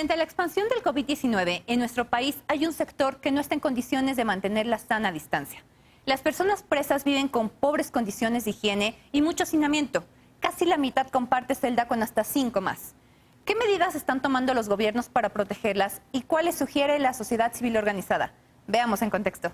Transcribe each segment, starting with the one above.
Frente a la expansión del COVID-19, en nuestro país hay un sector que no está en condiciones de mantener la sana distancia. Las personas presas viven con pobres condiciones de higiene y mucho hacinamiento. Casi la mitad comparte celda con hasta 5 más. ¿Qué medidas están tomando los gobiernos para protegerlas y cuáles sugiere la sociedad civil organizada? Veamos en contexto.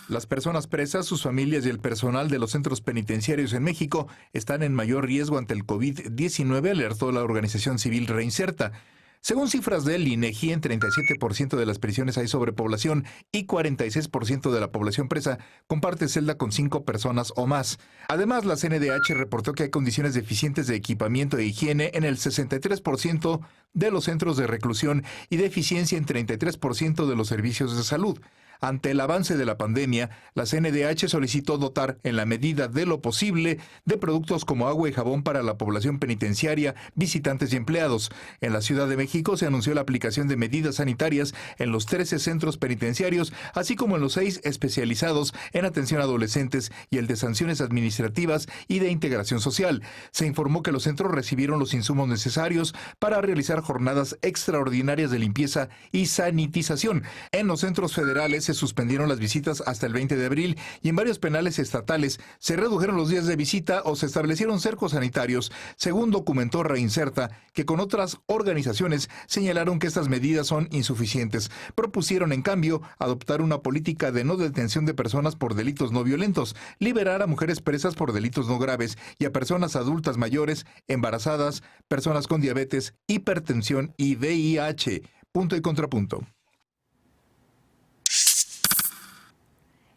Las personas presas, sus familias y el personal de los centros penitenciarios en México están en mayor riesgo ante el COVID-19, alertó la organización civil Reinserta. Según cifras del INEGI, en 37% de las prisiones hay sobrepoblación y 46% de la población presa comparte celda con 5 personas o más. Además, la CNDH reportó que hay condiciones deficientes de equipamiento e higiene en el 63% de los centros de reclusión y deficiencia en 33% de los servicios de salud. Ante el avance de la pandemia, la CNDH solicitó dotar, en la medida de lo posible, de productos como agua y jabón para la población penitenciaria, visitantes y empleados. En la Ciudad de México se anunció la aplicación de medidas sanitarias en los 13 centros penitenciarios, así como en los 6 especializados en atención a adolescentes y el de sanciones administrativas y de integración social. Se informó que los centros recibieron los insumos necesarios para realizar jornadas extraordinarias de limpieza y sanitización. En los centros federales se suspendieron las visitas hasta el 20 de abril y en varios penales estatales se redujeron los días de visita o se establecieron cercos sanitarios, según documentó Reinserta, que con otras organizaciones señalaron que estas medidas son insuficientes. Propusieron, en cambio, adoptar una política de no detención de personas por delitos no violentos, liberar a mujeres presas por delitos no graves y a personas adultas mayores, embarazadas, personas con diabetes, hipertensión y VIH. Punto y contrapunto.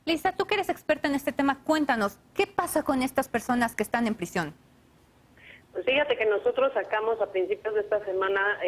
Lisa, tú que eres experta en este tema, cuéntanos, ¿qué pasa con estas personas que están en prisión? Pues fíjate que nosotros sacamos a principios de esta semana,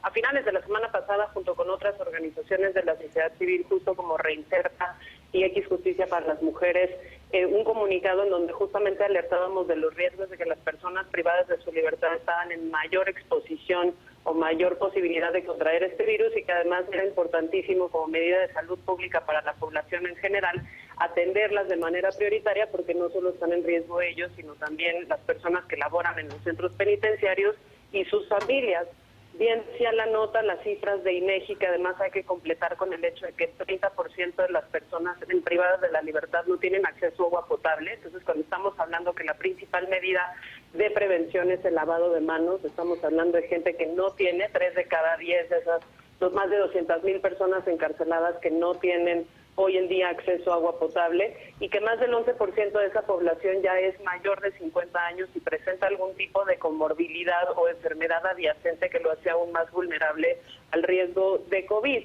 a finales de la semana pasada, junto con otras organizaciones de la sociedad civil, justo como Reinserta y X Justicia para las Mujeres, un comunicado en donde justamente alertábamos de los riesgos de que las personas privadas de su libertad estaban en mayor exposición o mayor posibilidad de contraer este virus y que además era importantísimo como medida de salud pública para la población en general atenderlas de manera prioritaria porque no solo están en riesgo ellos, sino también las personas que laboran en los centros penitenciarios y sus familias. Bien decía la nota, las cifras de INEGI, que además hay que completar con el hecho de que el 30% de las personas privadas de la libertad no tienen acceso a agua potable. Entonces, cuando estamos hablando que la principal medida de prevención es el lavado de manos, estamos hablando de gente que no tiene, 3 de cada 10 de esas, los más de 200,000 personas encarceladas que no tienen hoy en día acceso a agua potable y que más del 11% de esa población ya es mayor de 50 años y presenta algún tipo de comorbilidad o enfermedad adyacente que lo hace aún más vulnerable al riesgo de COVID.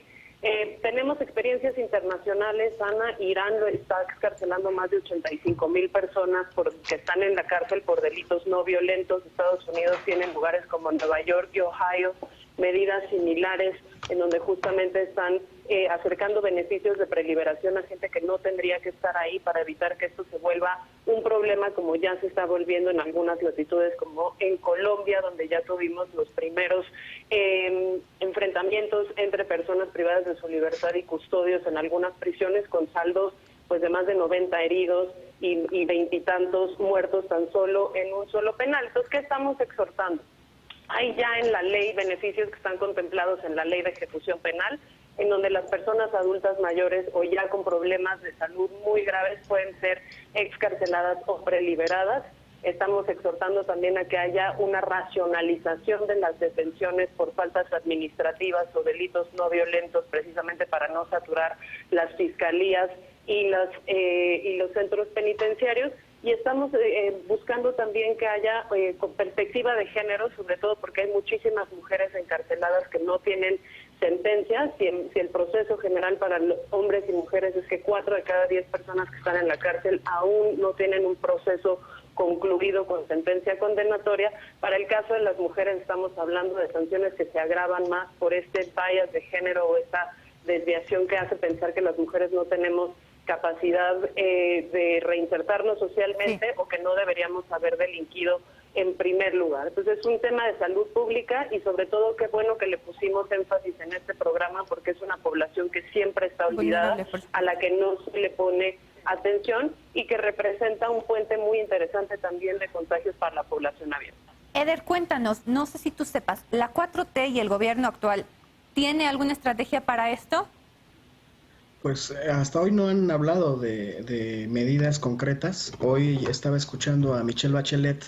Tenemos experiencias internacionales, Ana. Irán lo está excarcelando más de 85,000 personas que están en la cárcel por delitos no violentos. Estados Unidos tiene lugares como Nueva York y Ohio medidas similares en donde justamente están acercando beneficios de preliberación a gente que no tendría que estar ahí para evitar que esto se vuelva un problema como ya se está volviendo en algunas latitudes como en Colombia, donde ya tuvimos los primeros enfrentamientos entre personas privadas de su libertad y custodios en algunas prisiones con saldos pues de más de 90 heridos y 20 y tantos muertos tan solo en un solo penal. Entonces, ¿qué estamos exhortando? Hay ya en la ley beneficios que están contemplados en la ley de ejecución penal, en donde las personas adultas mayores o ya con problemas de salud muy graves pueden ser excarceladas o preliberadas. Estamos exhortando también a que haya una racionalización de las detenciones por faltas administrativas o delitos no violentos, precisamente para no saturar las fiscalías y los centros penitenciarios. Y estamos buscando también que haya con perspectiva de género, sobre todo porque hay muchísimas mujeres encarceladas que no tienen sentencias. Si el proceso general para los hombres y mujeres es que 4 de cada 10 personas que están en la cárcel aún no tienen un proceso concluido con sentencia condenatoria. Para el caso de las mujeres estamos hablando de sanciones que se agravan más por este bias de género o esta desviación que hace pensar que las mujeres no tenemos capacidad de reinsertarnos socialmente, sí, o que no deberíamos haber delinquido en primer lugar. Entonces es un tema de salud pública y sobre todo qué bueno que le pusimos énfasis en este programa porque es una población que siempre está olvidada, a la que no se le pone atención y que representa un puente muy interesante también de contagios para la población abierta. Eder, cuéntanos, no sé si tú sepas, ¿la 4T y el gobierno actual tiene alguna estrategia para esto? Pues hasta hoy no han hablado de medidas concretas. Hoy estaba escuchando a Michelle Bachelet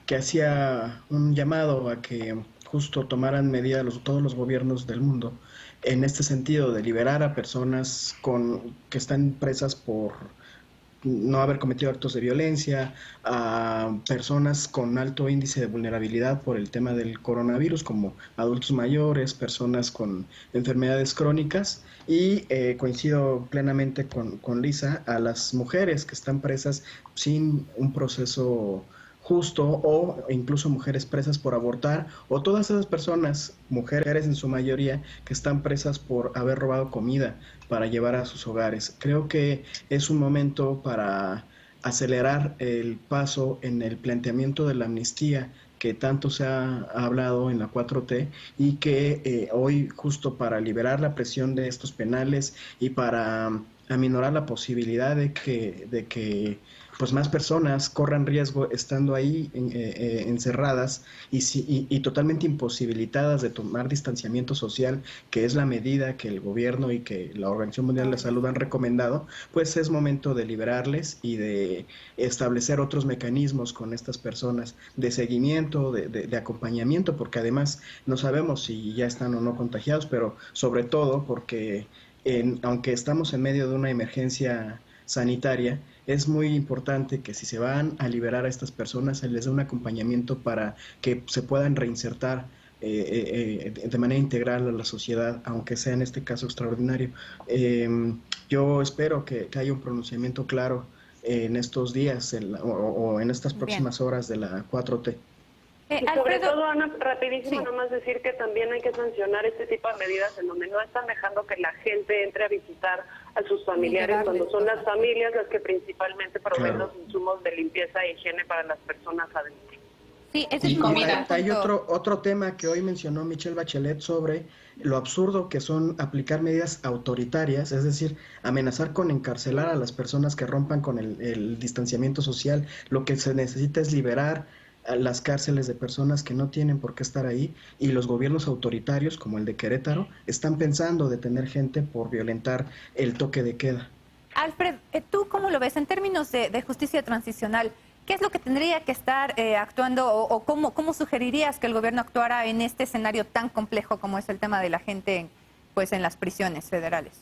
que hacía un llamado a que justo tomaran medidas todos los gobiernos del mundo en este sentido de liberar a personas que están presas por no haber cometido actos de violencia, a personas con alto índice de vulnerabilidad por el tema del coronavirus, como adultos mayores, personas con enfermedades crónicas, y coincido plenamente con Lisa, a las mujeres que están presas sin un proceso justo o incluso mujeres presas por abortar o todas esas personas, mujeres en su mayoría, que están presas por haber robado comida para llevar a sus hogares. Creo que es un momento para acelerar el paso en el planteamiento de la amnistía que tanto se ha hablado en la 4T y que hoy justo para liberar la presión de estos penales y para aminorar la posibilidad de que pues más personas corran riesgo estando ahí encerradas y totalmente imposibilitadas de tomar distanciamiento social, que es la medida que el gobierno y que la Organización Mundial de la Salud han recomendado, pues es momento de liberarles y de establecer otros mecanismos con estas personas de seguimiento, de acompañamiento, porque además no sabemos si ya están o no contagiados, pero sobre todo porque aunque estamos en medio de una emergencia sanitaria, es muy importante que si se van a liberar a estas personas, se les dé un acompañamiento para que se puedan reinsertar de manera integral a la sociedad, aunque sea en este caso extraordinario. Yo espero que haya un pronunciamiento claro en estos días o en estas próximas horas de la 4T. Y sobre todo, Ana, rapidísimo, nomás decir que también hay que sancionar este tipo de medidas en donde no están dejando que la gente entre a visitar a sus familiares, cuando son las familias las que principalmente proveen los insumos de limpieza e higiene para las personas adentro. Sí, es el comida. Hay otro tema que hoy mencionó Michelle Bachelet sobre lo absurdo que son aplicar medidas autoritarias, es decir, amenazar con encarcelar a las personas que rompan con el distanciamiento social. Lo que se necesita es liberar a las cárceles de personas que no tienen por qué estar ahí, y los gobiernos autoritarios, como el de Querétaro, están pensando detener gente por violentar el toque de queda. Alfred, ¿tú cómo lo ves en términos de justicia transicional? ¿Qué es lo que tendría que estar actuando o cómo sugerirías que el gobierno actuara en este escenario tan complejo como es el tema de la gente pues, en las prisiones federales?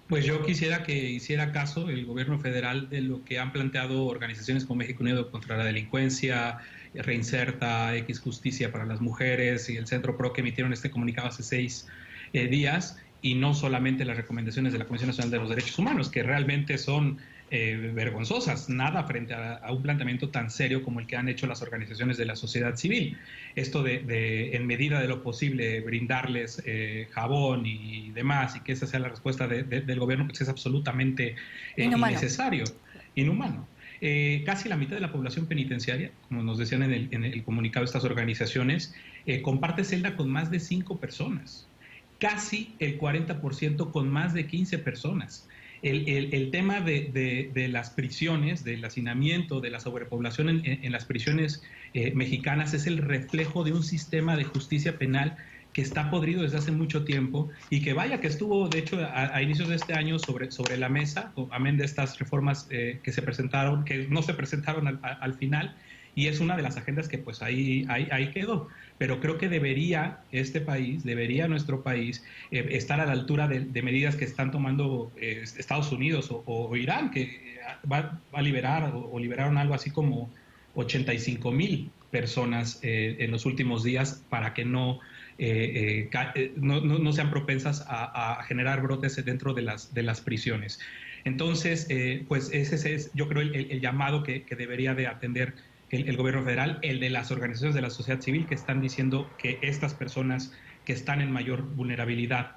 Pues yo quisiera que hiciera caso el gobierno federal de lo que han planteado organizaciones como México Unido contra la Delincuencia, Reinserta, X Justicia para las Mujeres y el Centro PRO, que emitieron este comunicado hace 6 días, y no solamente las recomendaciones de la Comisión Nacional de los Derechos Humanos, que realmente son vergonzosas, nada frente a un planteamiento tan serio como el que han hecho las organizaciones de la sociedad civil. Esto de en medida de lo posible, brindarles jabón y demás, y que esa sea la respuesta del gobierno, pues es absolutamente innecesario, inhumano. Casi la mitad de la población penitenciaria, como nos decían en el comunicado de estas organizaciones, comparte celda con más de 5 personas. Casi el 40% con más de 15 personas. El tema de las prisiones, del hacinamiento, de la sobrepoblación en las prisiones mexicanas es el reflejo de un sistema de justicia penal que está podrido desde hace mucho tiempo y que vaya que estuvo, de hecho, a inicios de este año sobre la mesa, amén de estas reformas que se presentaron, que no se presentaron al final, y es una de las agendas que pues ahí quedó. Pero creo que debería nuestro país estar a la altura de medidas que están tomando Estados Unidos o Irán, que va a liberar o liberaron algo así como 85,000 personas en los últimos días para que no sean propensas a generar brotes dentro de las prisiones. Entonces, pues ese es, yo creo, el llamado que debería de atender el gobierno federal, el de las organizaciones de la sociedad civil, que están diciendo que estas personas que están en mayor vulnerabilidad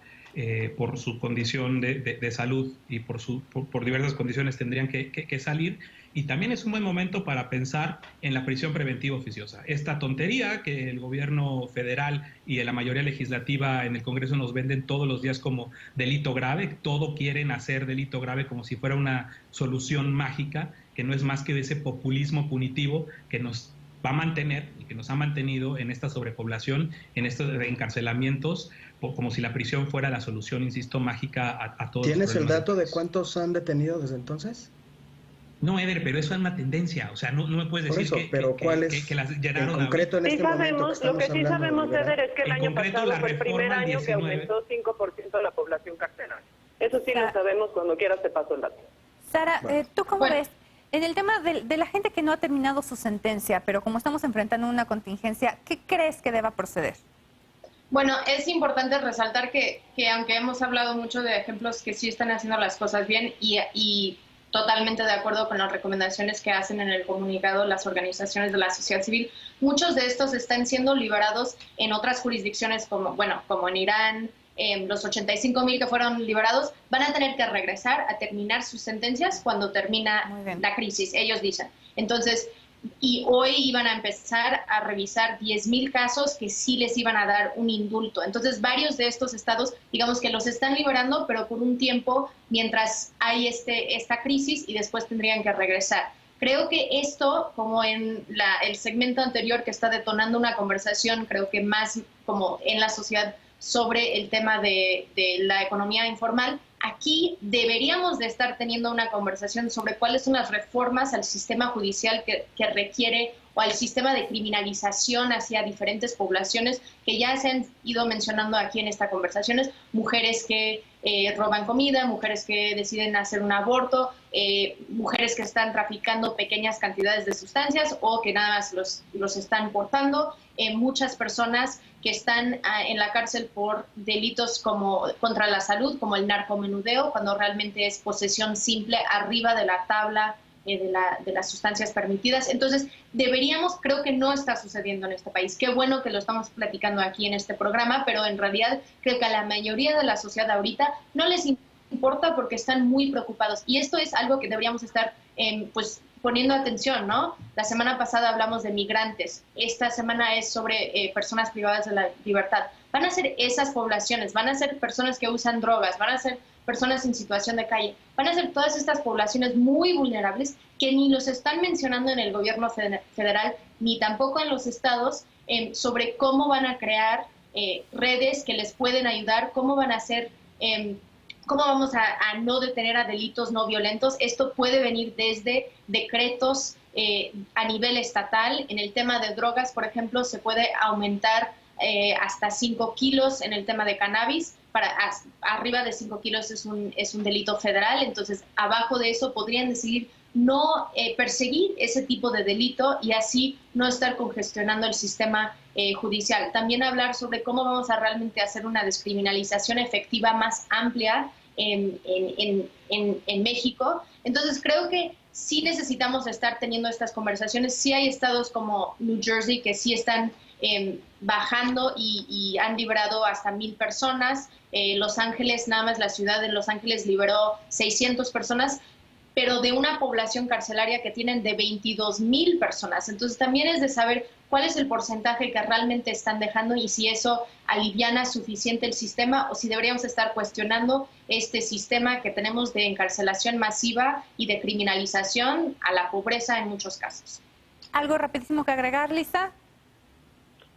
por su condición de salud y por diversas condiciones tendrían que salir. Y también es un buen momento para pensar en la prisión preventiva oficiosa. Esta tontería que el gobierno federal y la mayoría legislativa en el Congreso nos venden todos los días como delito grave, todo quieren hacer delito grave como si fuera una solución mágica, que no es más que ese populismo punitivo que nos va a mantener y que nos ha mantenido en esta sobrepoblación, en estos encarcelamientos, como si la prisión fuera la solución, insisto, mágica a todos los problemas. ¿Tienes el dato de cuántos han detenido desde entonces? No, Eder, pero eso es una tendencia. O sea, no me puedes decir que las llenaron en concreto en este momento que lo que sí sabemos, Eder, es que el año concreto, pasado fue el primer año 19. que aumentó 5% la población carcelaria. Eso sí lo sabemos, cuando quieras te paso el dato. Sara, ¿tú cómo ves? En el tema de la gente que no ha terminado su sentencia, pero como estamos enfrentando una contingencia, ¿qué crees que deba proceder? Bueno, es importante resaltar que aunque hemos hablado mucho de ejemplos que sí están haciendo las cosas bien y totalmente de acuerdo con las recomendaciones que hacen en el comunicado las organizaciones de la sociedad civil, muchos de estos están siendo liberados en otras jurisdicciones como en Irán. Los 85,000 que fueron liberados van a tener que regresar a terminar sus sentencias cuando termina la crisis, ellos dicen. Entonces, y hoy iban a empezar a revisar 10,000 casos que sí les iban a dar un indulto. Entonces, varios de estos estados, digamos que los están liberando, pero por un tiempo mientras hay esta crisis y después tendrían que regresar. Creo que esto, como en el segmento anterior que está detonando una conversación, creo que más como en la sociedad sobre el tema de la economía informal, aquí deberíamos de estar teniendo una conversación sobre cuáles son las reformas al sistema judicial que requiere, o al sistema de criminalización hacia diferentes poblaciones que ya se han ido mencionando aquí en esta conversación. Mujeres que roban comida, mujeres que deciden hacer un aborto, mujeres que están traficando pequeñas cantidades de sustancias o que nada más los están portando, muchas personas que están en la cárcel por delitos como contra la salud, como el narcomenudeo, cuando realmente es posesión simple arriba de la tabla de las sustancias permitidas. Entonces, creo que no está sucediendo en este país. Qué bueno que lo estamos platicando aquí en este programa, pero en realidad creo que a la mayoría de la sociedad ahorita no les importa porque están muy preocupados. Y esto es algo que deberíamos estar poniendo atención, ¿no? La semana pasada hablamos de migrantes. Esta semana es sobre personas privadas de la libertad. Van a ser esas poblaciones, van a ser personas que usan drogas, van a ser personas en situación de calle, van a ser todas estas poblaciones muy vulnerables que ni los están mencionando en el gobierno federal ni tampoco en los estados sobre cómo van a crear redes que les pueden ayudar, cómo van a hacer, cómo vamos a no detener a delitos no violentos. Esto puede venir desde decretos a nivel estatal. En el tema de drogas, por ejemplo, se puede aumentar hasta 5 kilos en el tema de cannabis. Arriba de 5 kilos es un delito federal, entonces abajo de eso podrían decidir no perseguir ese tipo de delito y así no estar congestionando el sistema judicial. También hablar sobre cómo vamos a realmente hacer una descriminalización efectiva más amplia en México. Entonces creo que sí necesitamos estar teniendo estas conversaciones. Sí hay estados como New Jersey que sí están bajando y han liberado hasta 1,000 personas. Los Ángeles, nada más la ciudad de Los Ángeles liberó 600 personas, pero de una población carcelaria que tienen de 22,000 personas. Entonces también es de saber cuál es el porcentaje que realmente están dejando y si eso aliviana suficiente el sistema o si deberíamos estar cuestionando este sistema que tenemos de encarcelación masiva y de criminalización a la pobreza en muchos casos. ¿Algo rapidísimo que agregar, Lisa?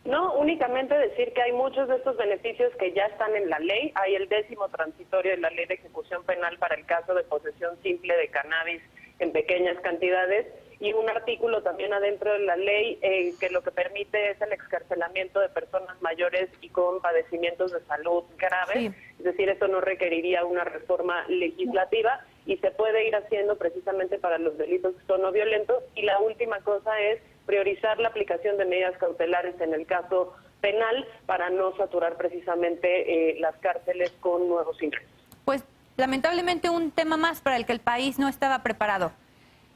No, únicamente decir que hay muchos de estos beneficios que ya están en la ley. Hay el 10º transitorio de la Ley de Ejecución Penal para el caso de posesión simple de cannabis en pequeñas cantidades y un artículo también adentro de la ley que lo que permite es el excarcelamiento de personas mayores y con padecimientos de salud graves. Sí. Es decir, esto no requeriría una reforma legislativa y se puede ir haciendo precisamente para los delitos que son no violentos. Y la última cosa es priorizar la aplicación de medidas cautelares en el caso penal para no saturar precisamente las cárceles con nuevos ingresos. Pues lamentablemente un tema más para el que el país no estaba preparado.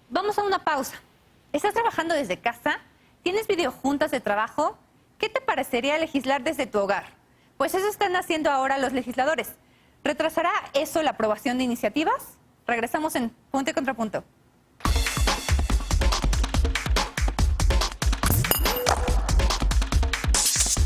Vamos a una pausa. ¿Estás trabajando desde casa? ¿Tienes videojuntas de trabajo? ¿Qué te parecería legislar desde tu hogar? Pues eso están haciendo ahora los legisladores. ¿Retrasará eso la aprobación de iniciativas? Regresamos en Punto y Contrapunto.